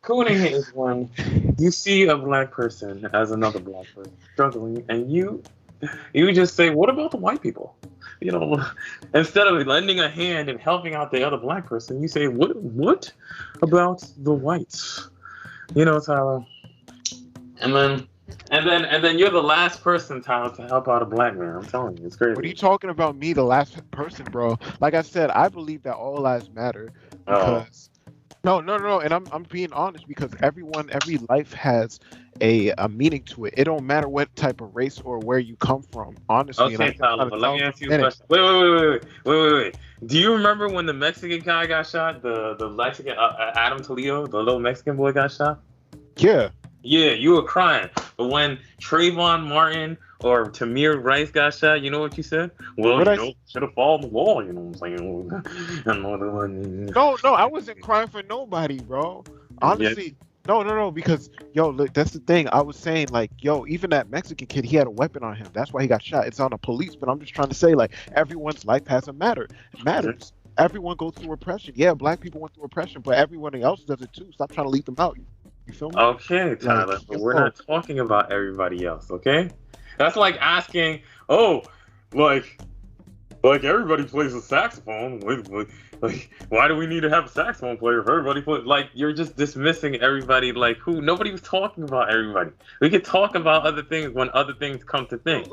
Cooning is when you see a black person as another black person struggling, and you just say, "What about the white people?" You know, instead of lending a hand and helping out the other black person, you say, "What about the whites?" You know, Tyler. And then and then you're the last person, Tyler, to help out a black man. I'm telling you, it's What are crazy. you talking about me, the last person, bro? Like I said, I believe that all lives matter Oh, because no, and I'm being honest because every life has a meaning to it. It don't matter what type of race or where you come from, honestly. And okay, I've been Tyler. trying to But let tell me you ask for you a a minute. question. Wait. Do you remember when the Mexican guy got shot? The Mexican Adam Toledo, the little Mexican boy, got shot. Yeah, Yeah, you were crying. But when Trayvon Martin or Tamir Rice got shot, you know what you said? Well, what should have followed the law. You know what I'm saying? And no, I wasn't crying for nobody, bro. yeah. Honestly, no, because yo, look, that's the thing. I was saying like, yo, even that Mexican kid, he had a weapon on him. That's why he got shot. It's on the police, but I'm just trying to say like, everyone's life has a matters. Everyone goes through oppression. Yeah, black people went through oppression, but everyone else does it too. Stop trying to leave them out. You feel me? Okay, Like, Tyler, but we're yo, not talking about everybody else, okay? That's like asking, oh, like everybody plays a saxophone. Why do we need to have a saxophone player if everybody plays? Like you're just dismissing everybody. Like who? Nobody was talking about everybody. We could talk about other things when other things come to things.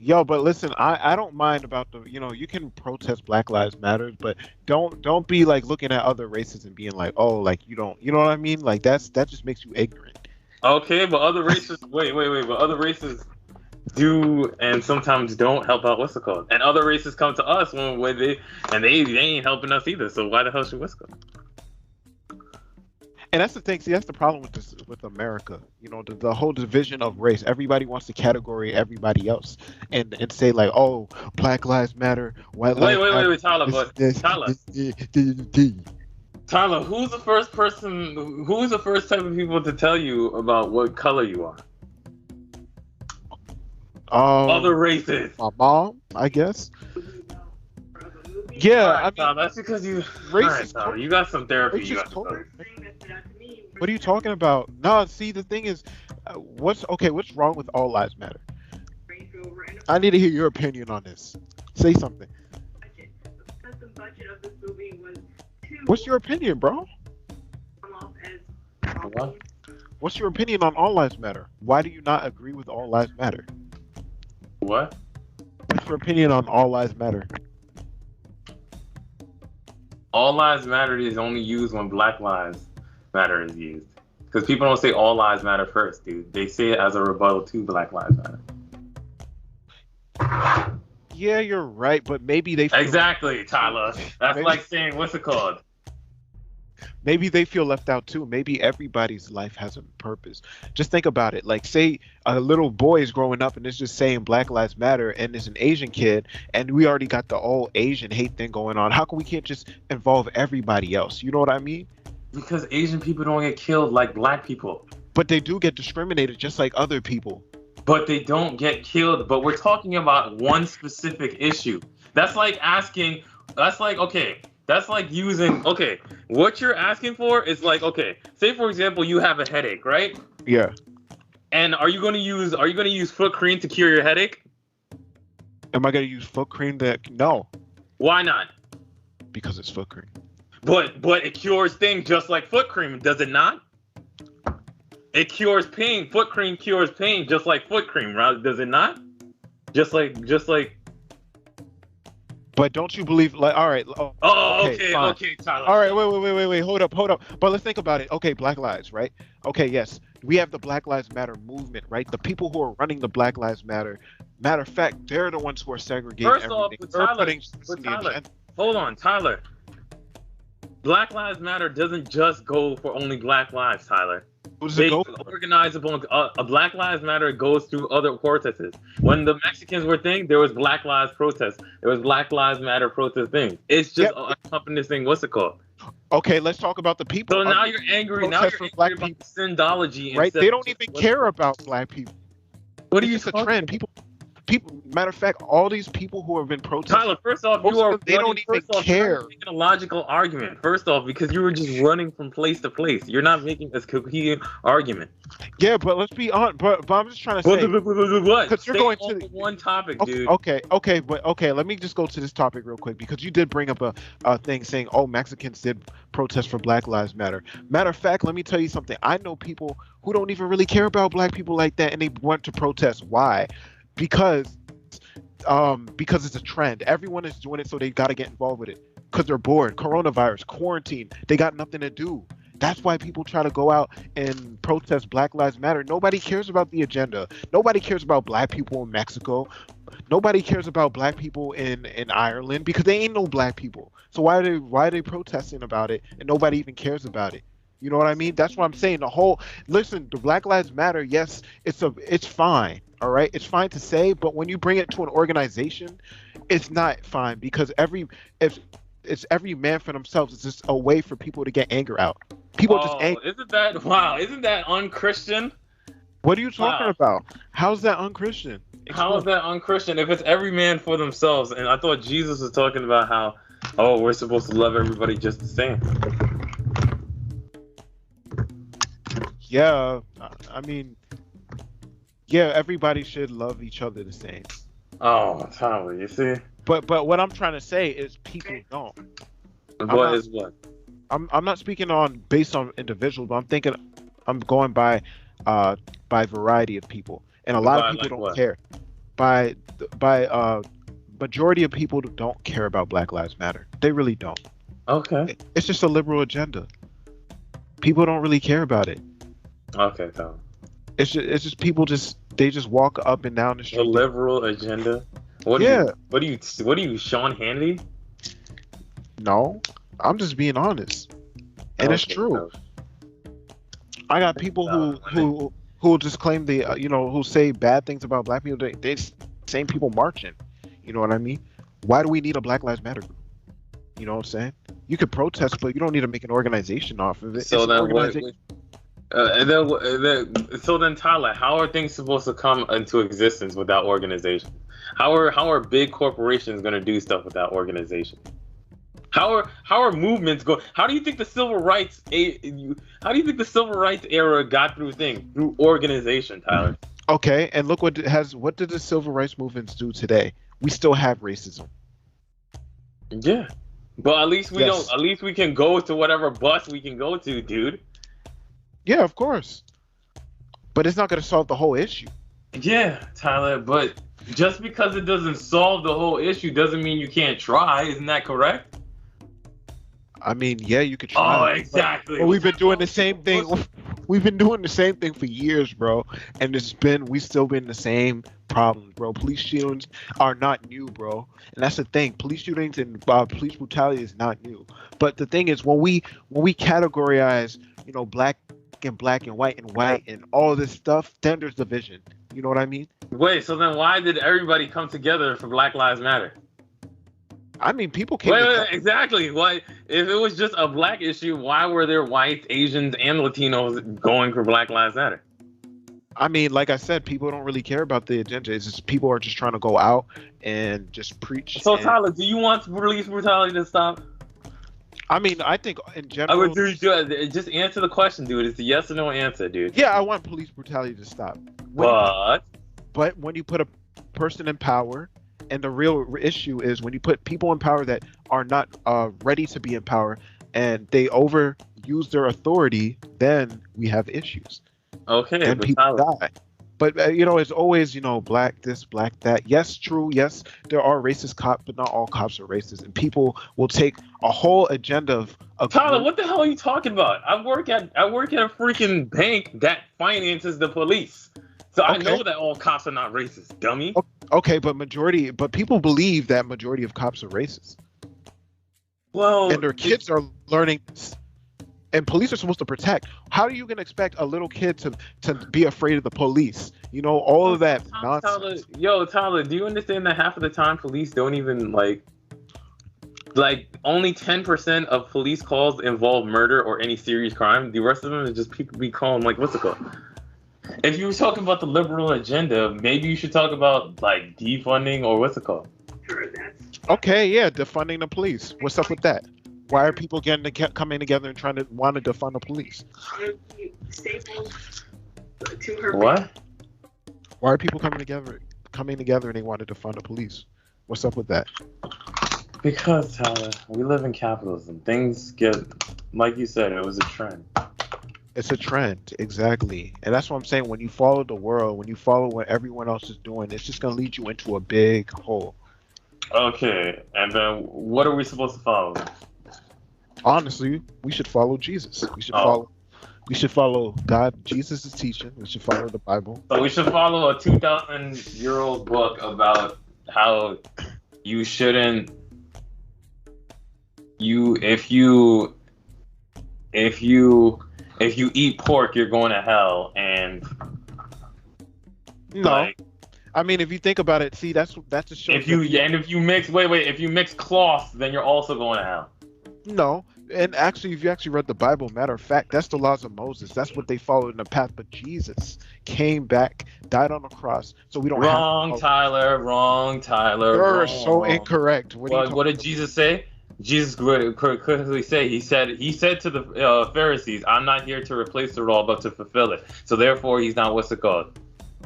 yo, but listen, I don't mind about the, you can protest Black Lives Matters, but don't be like looking at other races and being like, oh, like you don't, you know what I mean? Like that just makes you ignorant. Okay, but other races. Wait. But other races do and sometimes don't help out what's it called. And other races come to us when they ain't helping us either. So why the hell should Wisco? And that's the thing. See, that's the problem with this with America. The whole division of race. Everybody wants to category everybody else and say like, oh, Black Lives Matter, White Lives Matter. Tyler, This, but this, Tyler, this. Tyler, who's the first person? Who's the first type of people to tell you about what color you are? Other races. My mom, I guess. Yeah, All I right, mean, Tyler, that's because you. All race right, is Tyler, you got some therapy. race You is got to culture. go. What are you talking about? No, see, the thing is, what's wrong with All Lives Matter? I need to hear your opinion on this. Say something. What's your opinion, bro? What? What's your opinion on All Lives Matter? Why do you not agree with All Lives Matter? What? What's your opinion on All Lives Matter? All lives matter is only used when Black Lives Matter is used. Because people don't say all lives matter first, dude. They say it as a rebuttal to Black Lives Matter. Yeah, you're right, but maybe they feel Exactly, Tyler. That's maybe like saying what's it called? maybe they feel left out too. Maybe everybody's life has a purpose. Just think about it. Like, say a little boy is growing up and it's just saying Black Lives Matter, and it's an Asian kid, and we already got the all Asian hate thing going on. How come we can't just involve everybody else? You know what I mean? Because Asian people don't get killed like black people. But they do get discriminated just like other people. But they don't get killed. But we're talking about one specific issue. That's like asking, that's like, okay, that's like using, okay, what you're asking for is like, okay, say for example, you have a headache, right? Yeah. And are you going to use foot cream to cure your headache? Am I gonna use foot cream? That no, Why not? because it's foot cream. But it cures things just like foot cream, does it not? It cures pain. Foot cream cures pain just like foot cream, right? Does it not? Just like. But don't you believe? Like, all right. Oh, Okay, fine. okay, Tyler. All right, wait. Hold up. But let's think about it. Okay, Black Lives, right? Okay, yes, we have the Black Lives Matter movement, right? The people who are running the Black Lives Matter. Matter of fact, they're the ones who are segregating First off, everything. with They're Tyler, putting this in the agenda. hold on, Tyler. Black Lives Matter doesn't just go for only Black lives, Tyler. Who does They it go for? organize upon a Black Lives Matter goes through other protests. When the Mexicans were thing, there was Black Lives protests. There was Black Lives Matter protest thing. It's just Yep. encompassing. What's it called? Okay, let's talk about the people. So now you're angry. Now Protest you're for angry black about people. syndology. Right? Instead They of don't just even what's it care called. about black people. What are It's you just a talking trend. about? people. Matter of fact, all these people who have been protesting, Tyler, first off, most you of are them, they don't even care. You're not making a logical argument. First off, because you were just running from place to place. You're not making a coherent argument. Yeah, but let's be honest. But I'm just trying to say, What? because you're Stay going on to one topic, okay, dude. okay. Let me just go to this topic real quick because you did bring up a thing saying, oh, Mexicans did protest for Black Lives Matter. Matter of fact, let me tell you something. I know people who don't even really care about black people like that, and they want to protest. Why? Because it's a trend. Everyone is doing it, so they got to get involved with it because they're bored. Coronavirus, quarantine, they got nothing to do. That's why people try to go out and protest Black Lives Matter. Nobody cares about the agenda. Nobody cares about black people in Mexico. Nobody cares about black people in Ireland because they ain't no black people. So why are they protesting about it and nobody even cares about it? You know what I mean? That's what I'm saying. The Black Lives Matter, yes, it's fine. All right, it's fine to say, but when you bring it to an organization, it's not fine because it's every man for themselves. It's just a way for people to get anger out. People are just angry. Isn't that unchristian? What are you talking about? How's that unchristian? How is that unchristian if it's every man for themselves? And I thought Jesus was talking about how, we're supposed to love everybody just the same. Yeah, I mean, yeah, everybody should love each other the same. Oh, Tyler, you see? But what I'm trying to say is people don't. What? I'm not speaking on based on individuals, but I'm going by variety of people, and a lot of people don't care. By majority of people don't care about Black Lives Matter. They really don't. Okay. It's just a liberal agenda. People don't really care about it. Okay, Tyler. It's just people they just walk up and down the street. A liberal agenda. What are you, Sean Hannity? No, I'm just being honest, and it's true. No. I got people who just claim who say bad things about black people. They same people marching. You know what I mean? Why do we need a Black Lives Matter group? You know what I'm saying? You could protest, but you don't need to make an organization off of it. So then, Tyler, how are things supposed to come into existence without organization? How are big corporations going to do stuff without organization? How are movements going? How do you think the civil rights era got through things? Through organization, Tyler. Okay, and look what did the civil rights movements do today? We still have racism. Yeah. But at least we can go to whatever bus we can go to, dude. Yeah, of course. But it's not going to solve the whole issue. Yeah, Tyler, but just because it doesn't solve the whole issue doesn't mean you can't try. Isn't that correct? I mean, yeah, you could try. Oh, exactly. But we've been doing the same thing. We've been doing the same thing for years, bro. And we've still been the same problem, bro. Police shootings are not new, bro. And that's the thing. Police shootings and police brutality is not new. But the thing is, when we categorize, black and white and all this stuff, then there's division. You know what I mean? Wait, so then why did everybody come together for Black Lives Matter? I mean, people came. Wait, exactly. Why, if it was just a black issue, why were there whites, Asians, and Latinos going for Black Lives Matter? I mean, like I said, people don't really care about the agenda. It's just people are just trying to go out and just preach. So, Tyler, do you want police brutality to stop? I mean, I think in general. Just answer the question, dude. It's a yes or no answer, dude. Yeah, I want police brutality to stop. But when you put a person in power, and the real issue is when you put people in power that are not ready to be in power, and they overuse their authority, then we have issues. Okay, and people die. But it's always black this, black that. Yes, true. Yes, there are racist cops, but not all cops are racist. And people will take a whole agenda of Tyler, what the hell are you talking about? I work at a freaking bank that finances the police, so okay. I know that all cops are not racist, dummy. Okay, but people believe that majority of cops are racist. Well, and their kids are learning. And police are supposed to protect. How are you going to expect a little kid to be afraid of the police? All of that nonsense. Tyler, do you understand that half of the time police don't even like only 10% of police calls involve murder or any serious crime? The rest of them is just people be calling what's it called? If you were talking about the liberal agenda, maybe you should talk about like defunding or what's it called? Okay, yeah, defunding the police. What's up with that? Why are people coming together and trying to want to defund the police? What? Why are people coming together and they want to defund the police? What's up with that? Because Tyler, we live in capitalism. Things get, like you said, it was a trend. It's a trend, exactly. And that's what I'm saying. When you follow the world, when you follow what everyone else is doing, it's just going to lead you into a big hole. Okay, and then what are we supposed to follow? Honestly, we should follow Jesus. We should follow God, Jesus' teaching. We should follow the Bible. So we should follow a 2,000-year-old book about how you shouldn't. If you eat pork, you're going to hell, and no. like, I mean, if you think about it, see, that's a show. if you mix cloth, then you're also going to hell. No, and actually, if you actually read the Bible, matter of fact, that's the laws of Moses. That's what they followed in the path. But Jesus came back, died on the cross, so we don't. Wrong, Tyler. You're so incorrect. What did Jesus say? Jesus would quickly say, he said to the Pharisees, "I'm not here to replace the law, but to fulfill it. So therefore, he's not what's it called."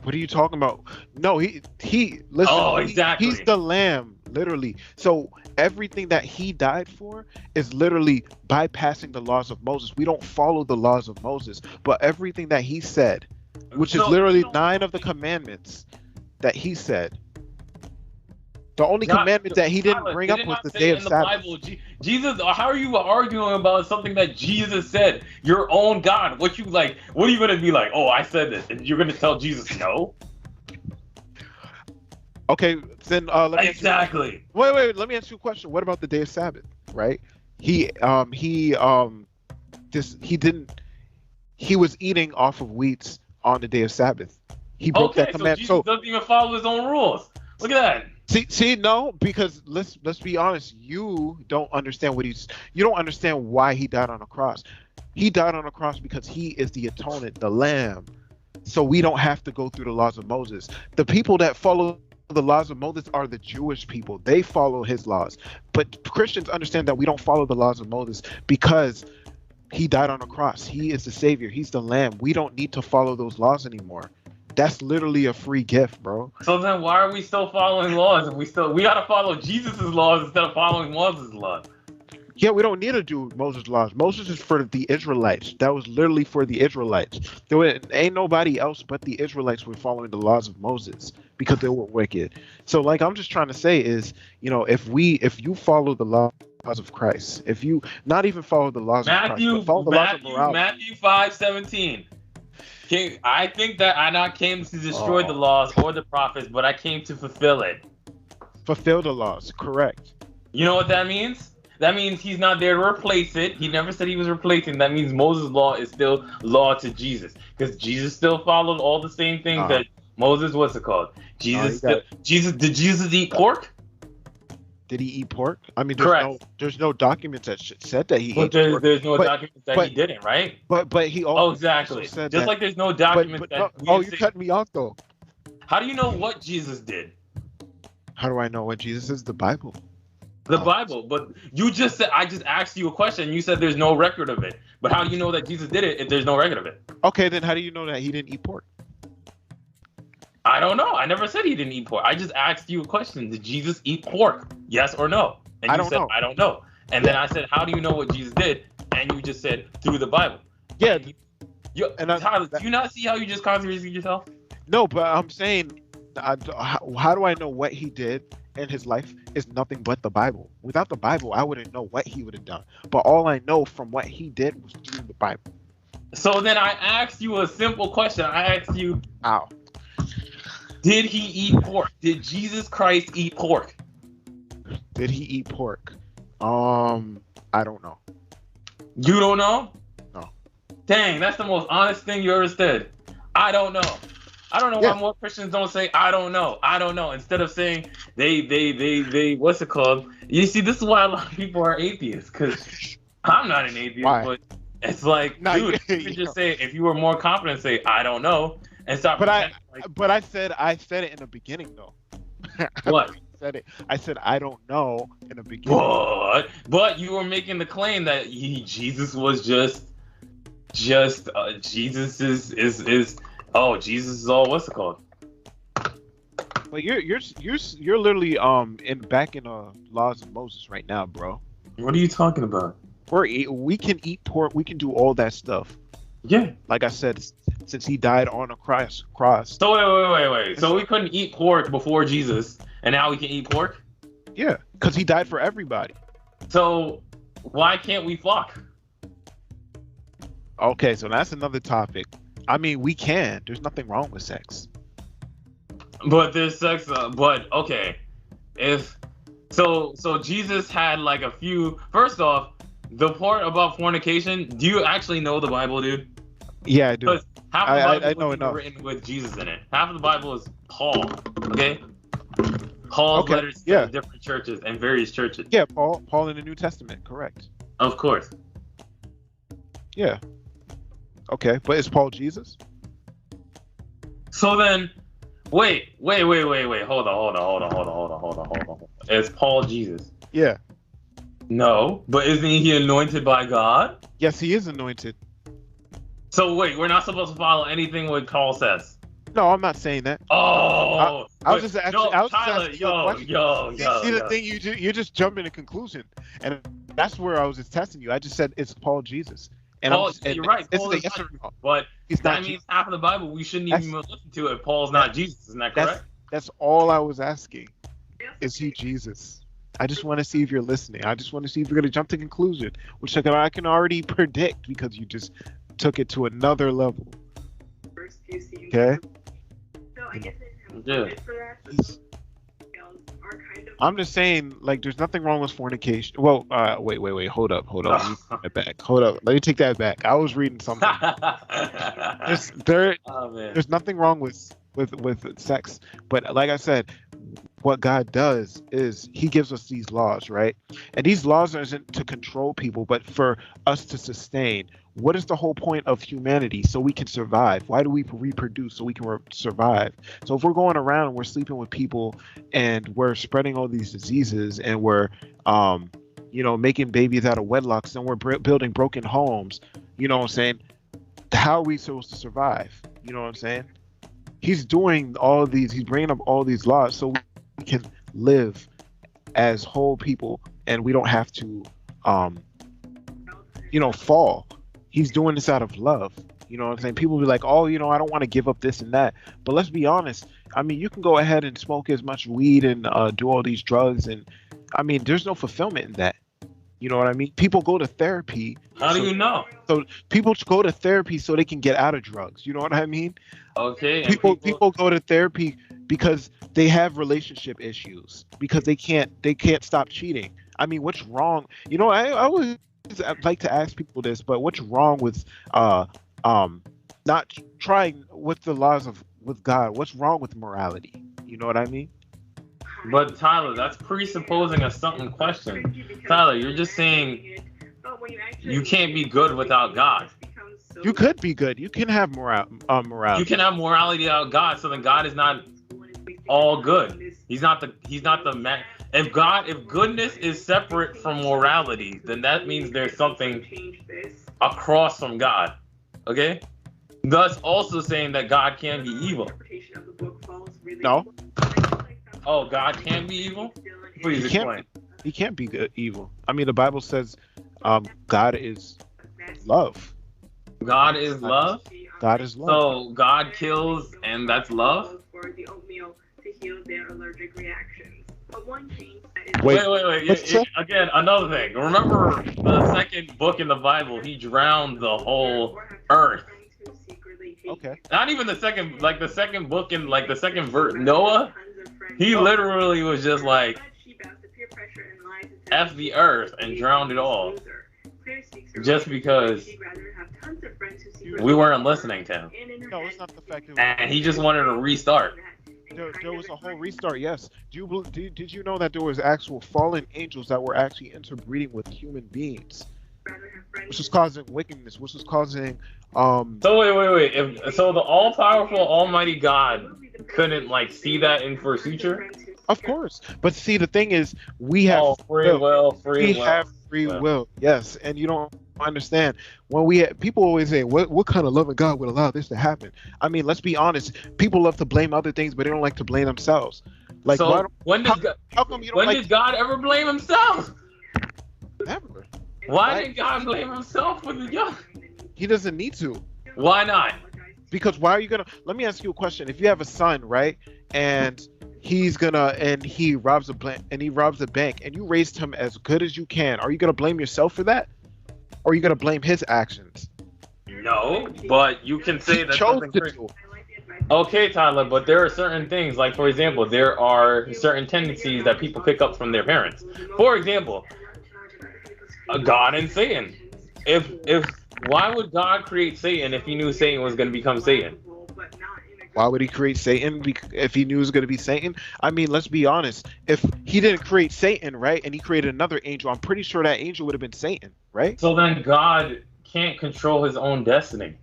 What are you talking about? No, he listen. Oh, exactly. He's the lamb, literally. So everything that he died for is literally bypassing the laws of Moses. We don't follow the laws of Moses, but everything that he said, which is literally 9 of the commandments that he said. The only commandment that he didn't bring up was the day of Sabbath. Jesus, how are you arguing about something that Jesus said? Your own God. What are you going to be like? Oh, I said this, and you're going to tell Jesus no? Okay, then let me exactly. Wait. Let me ask you a question. What about the day of Sabbath? Right? He was eating off of wheats on the day of Sabbath. He broke that command. So Jesus doesn't even follow his own rules. Look at that. See, no, because let's be honest. You don't understand you don't understand why he died on the cross. He died on the cross because he is the atonement, the lamb. So we don't have to go through the laws of Moses. The people that follow the laws of Moses are the Jewish people. They follow his laws. But Christians understand that we don't follow the laws of Moses because he died on the cross. He is the savior. He's the lamb. We don't need to follow those laws anymore. That's literally a free gift, bro. So then why are we still following laws? If we gotta follow Jesus' laws instead of following Moses' laws. Yeah, we don't need to do Moses' laws. Moses is for the Israelites. That was literally for the Israelites. There ain't nobody else but the Israelites were following the laws of Moses because they were wicked. So like I'm just trying to say is, if you follow the laws of Christ, if you not even follow the laws of Christ, but follow the laws of morality. Matthew 5:17. I think that I not came to destroy the laws or the prophets, but I came to fulfill it. Fulfill the laws, correct. You know what that means? That means he's not there to replace it. He never said he was replacing. That means Moses' law is still law to Jesus, because Jesus still followed all the same things that Moses. What's it called? Jesus. Did Jesus eat pork? Did he eat pork? I mean, there's no documents that said that he ate pork. There's no documents that he didn't, right? But he also exactly. said just that, like there's no documents that. You cut me off though. How do you know what Jesus did? How do I know what Jesus is? The Bible. The Bible, but you just said I just asked you a question. You said there's no record of it. But how do you know that Jesus did it if there's no record of it? Okay, then how do you know that he didn't eat pork? I don't know. I never said he didn't eat pork. I just asked you a question. Did Jesus eat pork? Yes or no? And you said, I don't know. And then I said, how do you know what Jesus did? And you just said, through the Bible. Yeah. Tyler, do you not see how you just contradicted yourself? No, but I'm saying, how do I know what he did in his life is nothing but the Bible. Without the Bible, I wouldn't know what he would have done. But all I know from what he did was through the Bible. So then I asked you a simple question. I asked you, did he eat pork? Did Jesus Christ eat pork? Did he eat pork? I don't know. You don't know? No. Dang, that's the most honest thing you ever said. I don't know. I don't know why more Christians don't say I don't know. I don't know instead of saying they what's it called? You see, this is why a lot of people are atheists, because I'm not an atheist, but it's like, dude, you could just say, if you were more confident, say I don't know, and stop But pretending like but I said it in the beginning though. what? Said it. I said I don't know in the beginning. But you were making the claim that Jesus was just Jesus is oh, Jesus is all, what's it called? But you're literally back in laws of Moses right now, bro. What are you talking about? We can eat pork, we can do all that stuff. Yeah. Like I said, since he died on a cross. So wait. So we couldn't eat pork before Jesus, and now we can eat pork? Yeah, because he died for everybody. So why can't we fuck? Okay, so that's another topic. I mean, we can. There's nothing wrong with sex. But there's sex. But okay, if so Jesus had like a few. First off, the part about fornication. Do you actually know the Bible, dude? Yeah, I do. Because half the Bible I know wasn't enough. written with Jesus in it. Half of the Bible is Paul. Okay. Paul's Okay, letters yeah. to different churches and various churches. Yeah, Paul in the New Testament, correct. Of course. Yeah. Okay, but is Paul Jesus? So then, wait. Hold on. Is Paul Jesus? Yeah. No, but isn't he anointed by God? Yes, he is anointed. So wait, we're not supposed to follow anything what Paul says. No, I'm not saying that. Oh, I was just actually. I was just Tyler, asking you a question. See, the thing you're just jumping to conclusion, and that's where I was just testing you. I just said it's Paul Jesus, and Paul, you're right. It's Paul the is yes right, or no. but He's that not means Jesus. half of the Bible we shouldn't even listen to if Paul's not Jesus. Isn't that correct? That's all I was asking. Is he Jesus? I just want to see if you're listening. I just want to see if you're going to jump to conclusion, which I can already predict because you just took it to another level. Okay? Yeah. I'm just saying, like, there's nothing wrong with fornication. Well, wait, hold up. Let me take that back. Hold up. Let me take that back. I was reading something. There's nothing wrong with sex, but like I said, what God does is he gives us these laws, right? And these laws aren't to control people, but for us to sustain. What is the whole point of humanity? So we can survive. Why do we reproduce? So we can survive. So if we're going around and we're sleeping with people and we're spreading all these diseases and we're making babies out of wedlocks and we're building broken homes, you know what I'm saying? How are we supposed to survive? You know what I'm saying? He's doing all these, he's bringing up all these laws so we can live as whole people and we don't have to, fall. He's doing this out of love. You know what I'm saying? People be like, oh, I don't want to give up this and that. But let's be honest. I mean, you can go ahead and smoke as much weed and do all these drugs. And I mean, there's no fulfillment in that. You know what I mean? People go to therapy. How do you know? So people go to therapy so they can get out of drugs. You know what I mean? Okay. People go to therapy because they have relationship issues because they can't stop cheating. I mean, what's wrong? I always like to ask people this, but what's wrong with not trying with the laws with God? What's wrong with morality? You know what I mean? But Tyler, that's presupposing a something question. Tyler, you're just saying you can't be good without God. You could be good. You can have morality. You can have morality without God. So then God is not all good. He's not the man. If goodness is separate from morality, then that means there's something across from God. Okay? Thus also saying that God can be evil. No. Oh, God can be evil? Please explain. He can't be evil. I mean, the Bible says God is love. God is love? God is love. So God kills and that's love? Wait. Again, another thing. Remember the second book in the Bible, he drowned the whole earth. Okay. Not even the second book in the second verse, Noah, he literally was just like, F the earth and drowned it all. Just because we weren't listening to him. No, it's not the fact that and he just wanted to restart. There was a whole restart, yes. Did you know that there was actual fallen angels that were actually interbreeding with human beings? which was causing wickedness, which was causing So wait. So the all-powerful, almighty God couldn't like see that in for future? of course. But see, the thing is, we have Oh, free will, we free will. have free will. Yes, and you don't understand when people always say, what kind of loving God would allow this to happen? I mean, let's be honest. People love to blame other things, but they don't like to blame themselves. Like, So why don't, when does how come you don't when like did God ever blame himself? never? Why Right? did God blame himself for the young? He doesn't need to. Why not? Because why are you gonna? Let me ask you a question. If you have a son, right, and he robs a bank, and you raised him as good as you can, are you gonna blame yourself for that, or are you gonna blame his actions? No, but you can say He that chose something to crazy. do. Okay, Tyler, but there are certain things, like for example, there are certain tendencies that people pick up from their parents. For example, God and Satan. If why would God create Satan if he knew Satan was going to become Satan? Why would he create Satan if he knew it was going to be Satan? I mean, let's be honest. If he didn't create Satan, right, and he created another angel, I'm pretty sure that angel would have been Satan, right? So then God can't control his own destiny.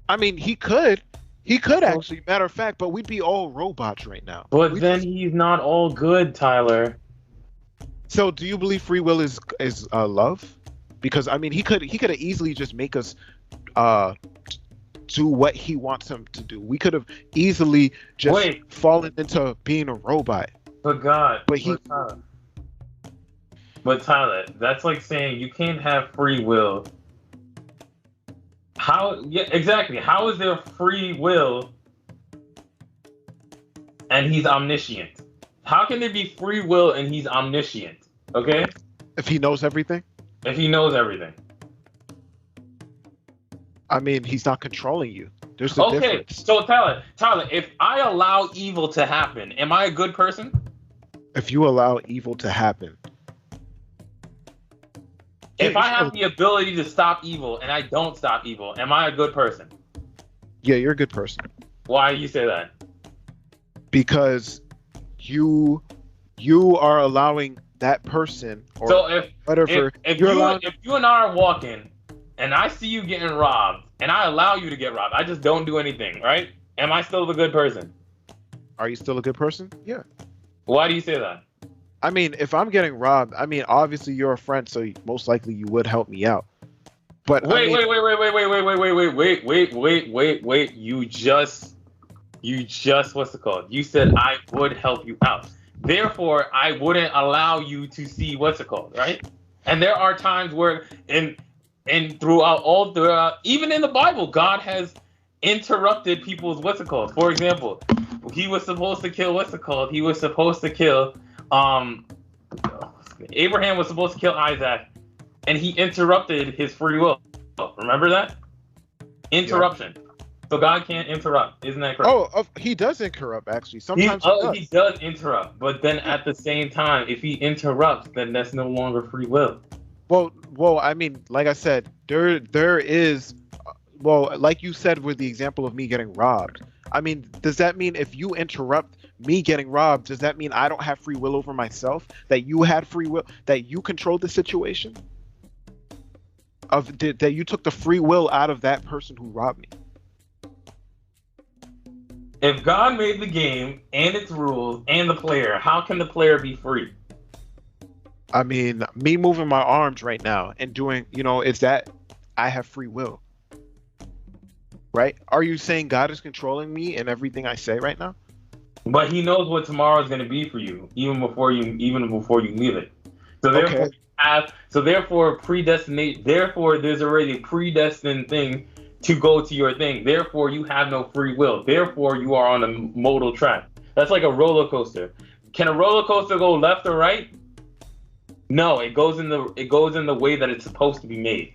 I mean, he could. He could actually, matter of fact, but we'd be all robots right now. But then he's not all good, Tyler. So, do you believe free will is love? Because I mean, he could have easily just make us do what he wants him to do. We could have easily just fallen into being a robot. But Tyler, that's like saying you can't have free will. How? Yeah, exactly. How is there free will and he's omniscient? How can there be free will and he's omniscient? Okay? If he knows everything? If he knows everything. I mean, he's not controlling you. There's a difference. So Tyler, if I allow evil to happen, am I a good person? If you allow evil to happen. If I have the ability to stop evil and I don't stop evil, am I a good person? Yeah, you're a good person. Why do you say that? Because you are allowing that person, or so if you and I are walking and I see you getting robbed and I allow you to get robbed, I just don't do anything, right? Am I still a good person? Are you still a good person? Yeah. Why do you say that? I mean, if I'm getting robbed, I mean, obviously you're a friend, so most likely you would help me out. But wait. You just what's it called? You said I would help you out. Therefore, I wouldn't allow you to see what's it called, right? And there are times where throughout even in the Bible, God has interrupted people's what's it called. For example, he was supposed to kill what's it called? He was supposed to kill Abraham was supposed to kill Isaac, and he interrupted his free will. Remember that? Interruption. Yeah. So God can't interrupt. Isn't that correct? Oh, he does interrupt, actually. Sometimes he does interrupt. But then at the same time, if he interrupts, then that's no longer free will. Well, I mean, like I said, there is, like you said with the example of me getting robbed. I mean, does that mean if you interrupt me getting robbed, does that mean I don't have free will over myself? That you had free will, that you controlled the situation? That you took the free will out of that person who robbed me? If God made the game and its rules and the player, how can the player be free? I mean, me moving my arms right now and doing, is that I have free will? Right? Are you saying God is controlling me and everything I say right now? But he knows what tomorrow is going to be for you, even before you leave it. So therefore, Therefore, there's already a predestined thing to go to your thing. Therefore, you have no free will. Therefore, you are on a modal track. That's like a roller coaster. Can a roller coaster go left or right? No, it goes in the way that it's supposed to be made.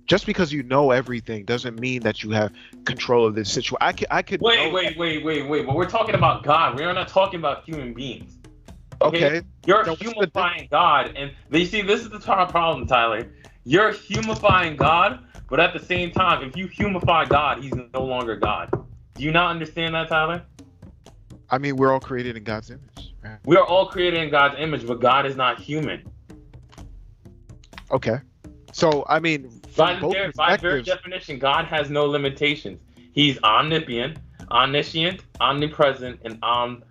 Just because you know everything doesn't mean that you have control of this situation. I could. Wait. But we're talking about God. We are not talking about human beings. Okay. You're humifying God, and you see, this is the problem, Tyler. You're humifying God, but at the same time, if you humify God, he's no longer God. Do you not understand that, Tyler? I mean, we're all created in God's image. Right? We are all created in God's image, but God is not human. Okay. So I mean, from both By very perspectives. definition, God has no limitations. He's omniscient, omnipresent, and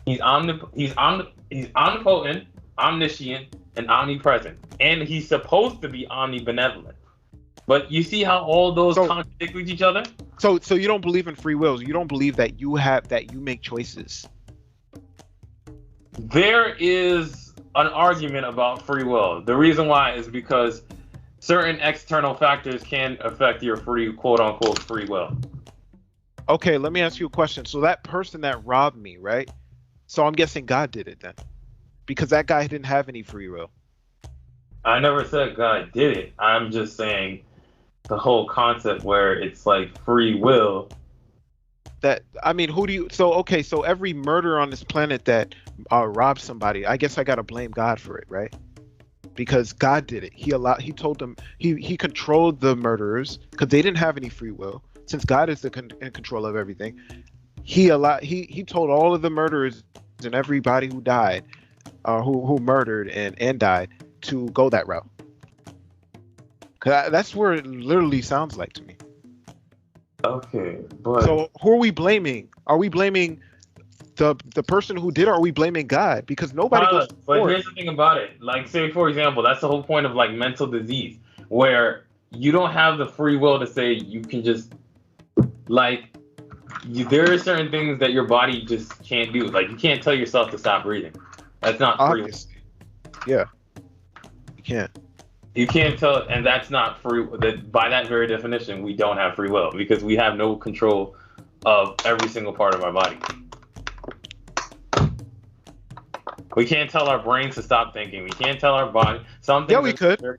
he's omnipotent, omniscient, and omnipresent. And he's supposed to be omnibenevolent. But you see how all those So contradict with each other? so you don't believe in free will. You don't believe that you make choices. There is an argument about free will. The reason why is because certain external factors can affect your free, quote unquote, free will. Okay, let me ask you a question. So that person that robbed me, right? So I'm guessing God did it then, because that guy didn't have any free will. I never said God did it. I'm just saying the whole concept where it's like free will. That I mean, who do you? So okay, so every murderer on this planet that robs somebody, I guess I gotta blame God for it, right? Because God did it. He told them, he controlled the murderers because they didn't have any free will. Since God is in control of everything, he told all of the murderers and everybody who died, who murdered and died, to go that route. Cause that's where it literally sounds like to me. Okay, but So who are we blaming? Are we blaming the person who did it, or are we blaming God? Because nobody goes to but court. here's the thing about it. Like, say for example, that's the whole point of like mental disease, where you don't have the free will to say you can just like there are certain things that your body just can't do. Like you can't tell yourself to stop breathing. That's not free will. Obviously, yeah, you can't. You can't tell, and that's not free. That by that very definition, we don't have free will because we have no control of every single part of our body. We can't tell our brains to stop thinking. We can't tell our body something. Yeah, we could.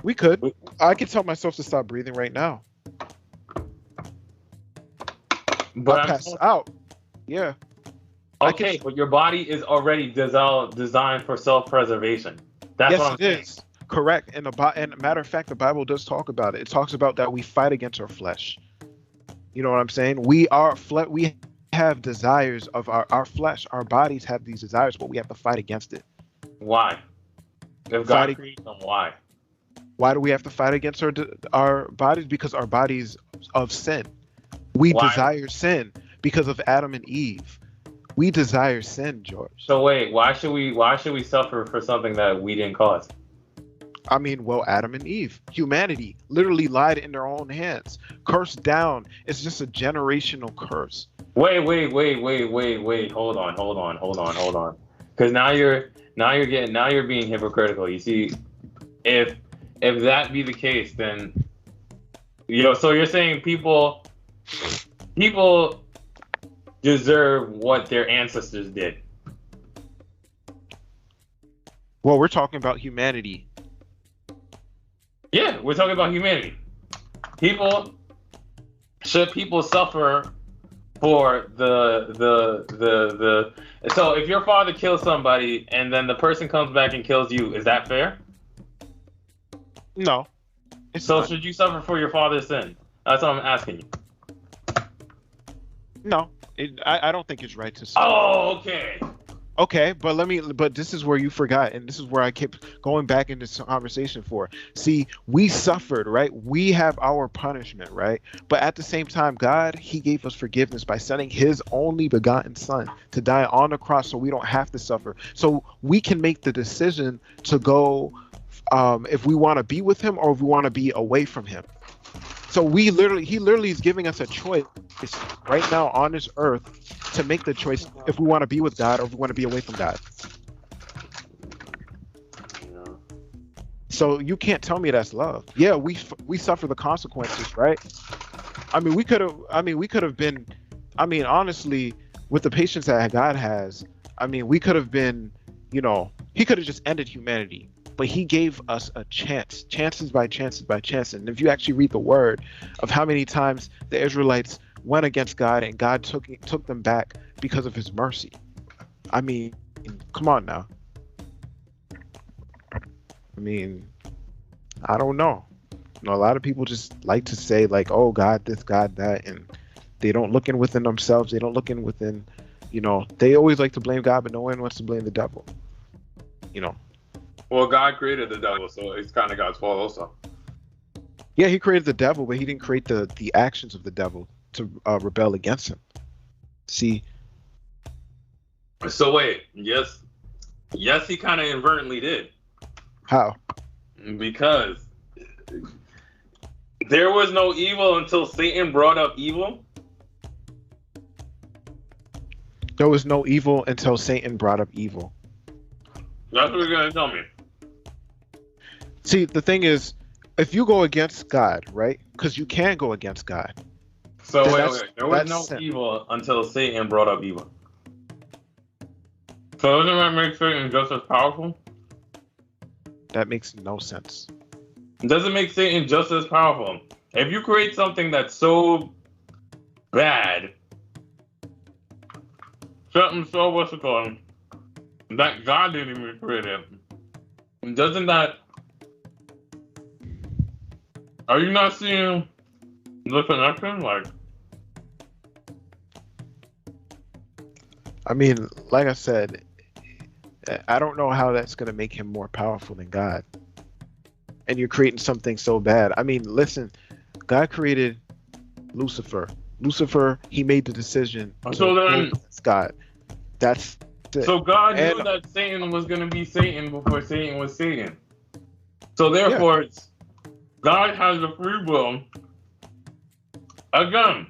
We could. I could tell myself to stop breathing right now. But I'll pass out. Yeah. Okay, but your body is already designed for self-preservation. That's Yes, what I'm it saying. is. Correct. And matter of fact, the Bible does talk about it. It talks about that we fight against our flesh. You know what I'm saying? We have desires of our flesh. Our bodies have these desires, but we have to fight against it. Why? If God created them, why? Why do we have to fight against our bodies? Because our bodies of sin. We desire sin because of Adam and Eve. We desire sin, George. So wait, why should we suffer for something that we didn't cause? I mean, well, Adam and Eve, humanity literally lied in their own hands, cursed down. It's just a generational curse. Wait. Hold on. Because now you're being hypocritical. You see, if that be the case, then so you're saying people deserve what their ancestors did. Well, we're talking about humanity. Yeah, we're talking about humanity. Should people suffer for the so if your father kills somebody and then the person comes back and kills you, is that fair? No. So should you suffer for your father's sin? That's what I'm asking you. No, I don't think it's right to suffer. Oh, okay. Okay, but this is where you forgot, and this is where I kept going back into this conversation for. See, we suffered, right? We have our punishment, right? But at the same time, God, he gave us forgiveness by sending his only begotten son to die on the cross so we don't have to suffer. So we can make the decision to go if we want to be with him or if we want to be away from him. So he literally is giving us a choice right now on this earth to make the choice if we want to be with God or if we want to be away from God. Yeah. So you can't tell me that's love. Yeah, we suffer the consequences, right? I mean, we could have been, honestly, with the patience that God has, we could have been, he could have just ended humanity. But he gave us a chances by chances. And if you actually read the word of how many times the Israelites went against God and God took them back because of his mercy. I mean, come on now. I don't know. A lot of people just like to say like, oh, God this, God that, and they don't look in within themselves. They don't look in within, they always like to blame God, but no one wants to blame the devil. Well, God created the devil, so it's kind of God's fault also. Yeah, he created the devil, but he didn't create the actions of the devil to rebel against him. See? So wait, yes, he kind of inadvertently did. How? Because there was no evil until Satan brought up evil. There was no evil until Satan brought up evil. That's what you're gonna tell me. See, the thing is, if you go against God, right? Because you can go against God. So then wait. There was no sin. evil until Satan brought up evil. So doesn't that make Satan just as powerful? That makes no sense. Doesn't make Satan just as powerful. If you create something that's so bad, something so what's it called, that God didn't even create it, doesn't that? Are you not seeing the connection? Like, I mean, like I said, I don't know how that's going to make him more powerful than God. And you're creating something so bad. I mean, listen, God created Lucifer. Lucifer, he made the decision to So then- go against God. That's it. so God And- knew that Satan was going to be Satan before Satan was Satan. So therefore, God has a free will. Again,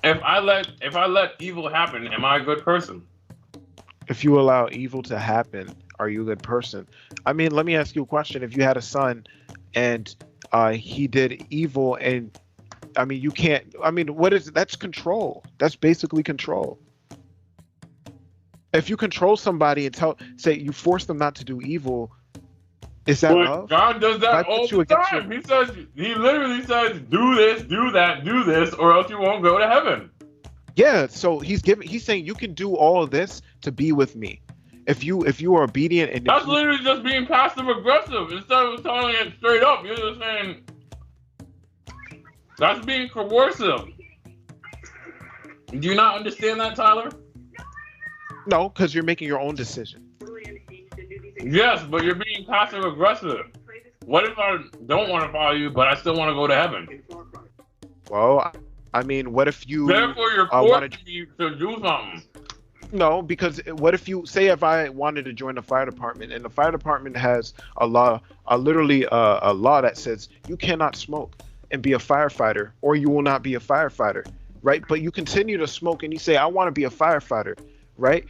if I let evil happen, am I a good person? If you allow evil to happen, are you a good person? I mean, let me ask you a question. If you had a son and he did evil, and I mean, you can't, I mean, that's control. That's basically control. If you control somebody and say you force them not to do evil, is that But love? God does I that put all you the against time. He literally says, do this, do that, do this, or else you won't go to heaven. Yeah, so he's saying you can do all of this to be with me. If you are obedient and That's literally just being passive aggressive. Instead of telling it straight up, you're just saying that's being coercive. Do you not understand that, Tyler? no, because you're making your own decision. Yes, but you're being passive aggressive. What if I don't want to follow you, but I still want to go to heaven? Well, I mean, what if you Therefore, you're forcing me to do something. No, because what if I wanted to join the fire department and the fire department has a law, literally a law that says you cannot smoke and be a firefighter, or you will not be a firefighter, right? But you continue to smoke and you say, I want to be a firefighter, right?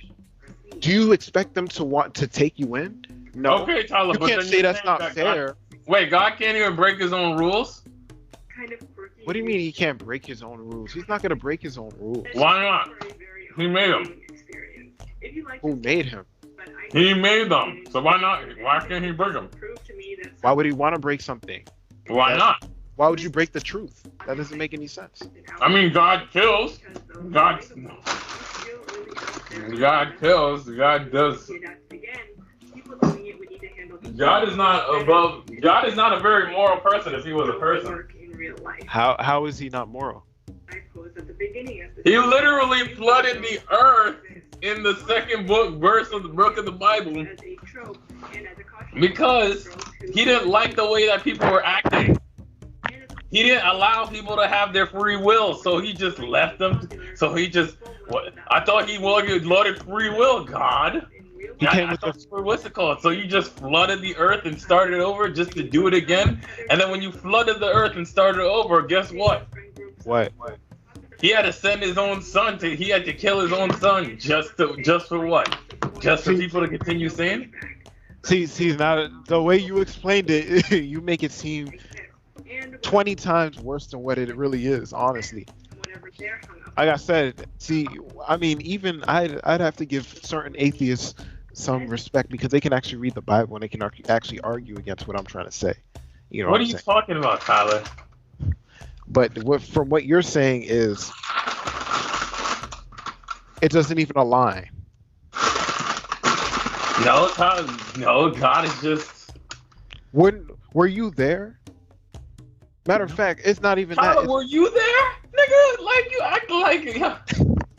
Do you expect them to want to take you in? No. Okay, Tyler, You but can't then say you're that's saying not that fair. Wait, God can't even break his own rules? What do you mean he can't break his own rules? He's not going to break his own rules. Why not? He made them. Who made him? He made them. So why not? Why can't he break them? Why would he want to break something? Why not? Why would you break the truth? That doesn't make any sense. I mean, God kills. God kills. God does. God is not above. God is not a very moral person if he was a person. How is he not moral? He literally flooded the earth in the second verse of the book of the Bible because he didn't like the way that people were acting. He didn't allow people to have their free will, so he just left them. So he just, I thought he loaded free will, God. He came with What's it called? So you just flooded the earth and started over just to do it again? And then when you flooded the earth and started over, guess what? What? He had to send his own son he had to kill his own son just for what? Just for people to continue saying? See, now the way you explained it, you make it seem 20 times worse than what it really is, honestly. Like I said, see, I mean, even I'd have to give certain atheists some respect because they can actually read the Bible and they can actually argue against what I'm trying to say. You know What are I'm you saying? talking about, Tyler? But from what you're saying is, it doesn't even align. No, Tyler, no, God is just. Were you there? Matter of fact, it's not even Tyler, that. were you there, nigga? Like you act like